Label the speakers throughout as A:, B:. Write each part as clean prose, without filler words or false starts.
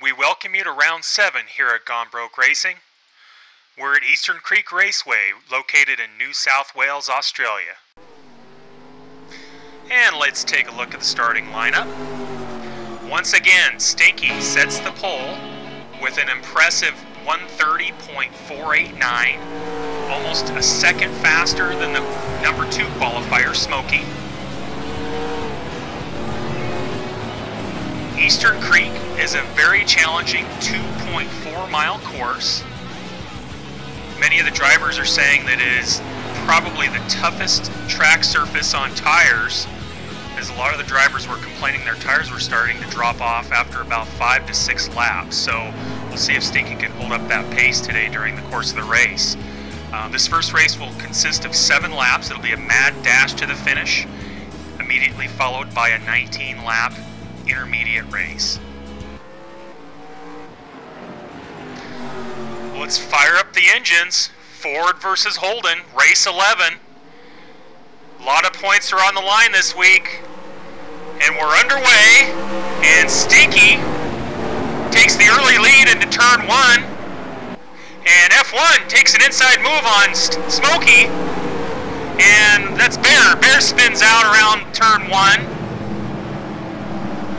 A: We welcome you to round 7 here at Gone Broke Racing. We're at Eastern Creek Raceway, located in New South Wales, Australia. And let's take a look at the starting lineup. Once again, Stinky sets the pole with an impressive 130.489, almost a second faster than the number 2 qualifier, Smokey. Eastern Creek is a very challenging 2.4-mile course. Many of the drivers are saying that it is probably the toughest track surface on tires, as a lot of the drivers were complaining their tires were starting to drop off after about 5 to 6 laps. So we'll see if Stinky can hold up that pace today during the course of the race. This first race will consist of 7 laps. It'll be a mad dash to the finish, immediately followed by a 19-lap intermediate race. Let's fire up the engines. Ford versus Holden, race 11. A lot of points are on the line this week. And we're underway. And Stinky takes the early lead into turn 1. And F1 takes an inside move on Smokey. And that's Bear. Bear spins out around turn 1.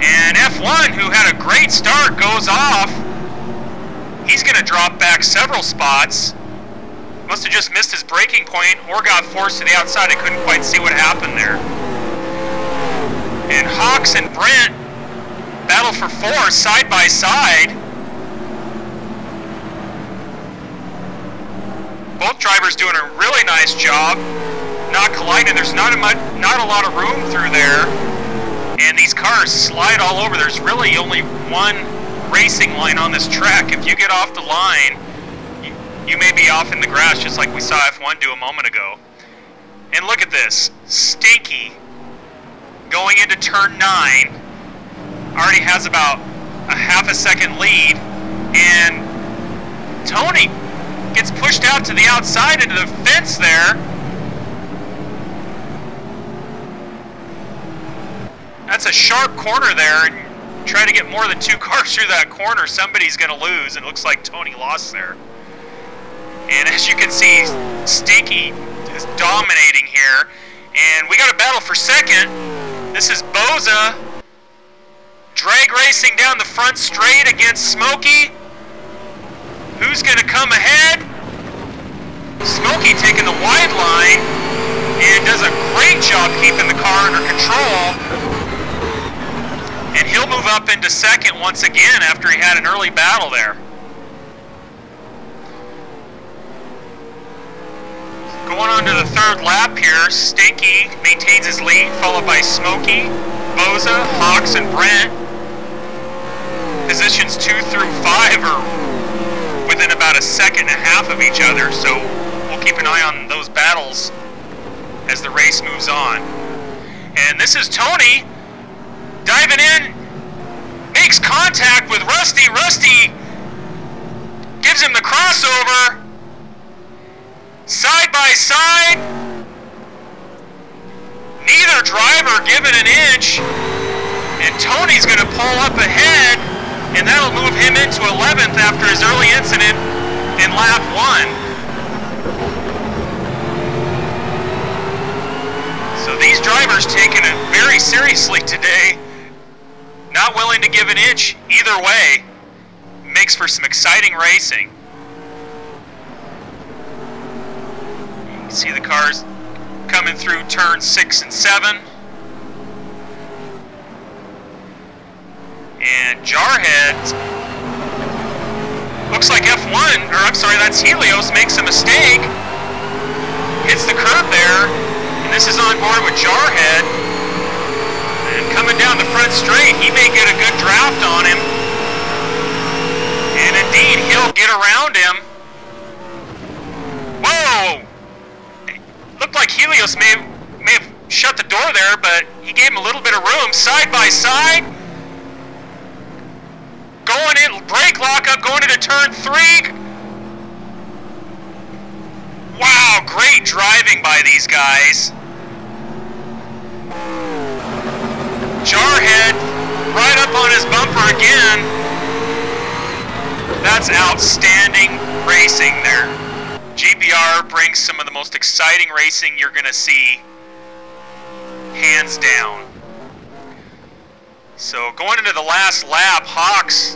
A: And F1, who had a great start, goes off. He's going to drop back several spots. Must have just missed his braking point or got forced to the outside. I couldn't quite see what happened there. And Hawks and Brent battle for 4 side by side. Both drivers doing a really nice job not colliding. There's not a lot of room through there. And these cars slide all over. There's really only one racing line on this track. If you get off the line, you may be off in the grass, just like we saw F1 do a moment ago. And look at this. Stinky, going into turn 9, already has about a half a second lead. And Tony gets pushed out to the outside into the fence there. That's a sharp corner there, and try to get more than 2 cars through that corner, somebody's going to lose, and it looks like Tony lost there. And as you can see, Stinky is dominating here, and we got a battle for second. This is Boza drag racing down the front straight against Smokey. Who's going to come ahead? Smokey taking the wide line and does a great job keeping the car under control. And he'll move up into second once again after he had an early battle there. Going on to the 3rd lap here, Stinky maintains his lead, followed by Smokey, Boza, Hawks, and Brent. Positions 2 through 5 are within about a second and a half of each other, so we'll keep an eye on those battles as the race moves on. And this is Tony diving in, makes contact with Rusty. Rusty gives him the crossover. Side by side. Neither driver given an inch. And Tony's going to pull up ahead, and that'll move him into 11th after his early incident in lap 1. So these drivers taking it very seriously today. Not willing to give an inch either way. Makes for some exciting racing. You can see the cars coming through turn 6 and 7. And Jarhead, looks like F1, or I'm sorry, that's Helios, makes a mistake. Hits the curb there. And this is on board with Jarhead. And coming down the front straight, he may get a good draft on him. And indeed, he'll get around him. Whoa! Looked like Helios may have shut the door there, but he gave him a little bit of room. Side by side. Going in, brake lockup, going into turn 3. Wow, great driving by these guys. Jarhead right up on his bumper again. That's outstanding racing there. GBR brings some of the most exciting racing you're going to see, hands down. So going into the last lap, Hawks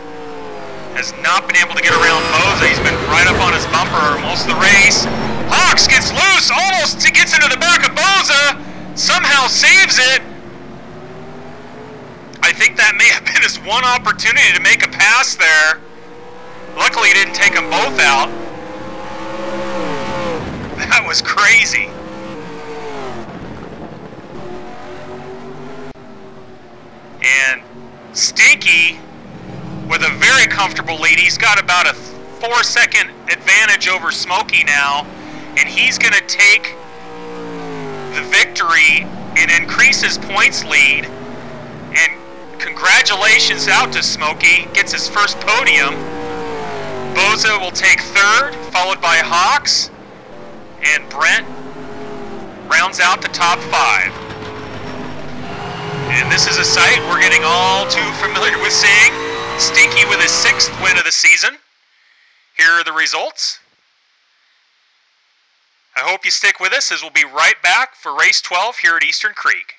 A: has not been able to get around Bozza. He's been right up on his bumper most of the race. Hawks gets loose, almost gets into the back of Bozza, somehow saves it. I think that may have been his one opportunity to make a pass there. Luckily he didn't take them both out. That was crazy. And Stinky with a very comfortable lead. He's got about a 4-second advantage over Smokey now, and he's going to take the victory and increase his points lead. And congratulations out to Smokey, gets his first podium. Bozza will take third, followed by Hawks, and Brent rounds out the top 5. And this is a sight we're getting all too familiar with seeing. Stinky with his 6th win of the season. Here are the results. I hope you stick with us as we'll be right back for race 12 here at Eastern Creek.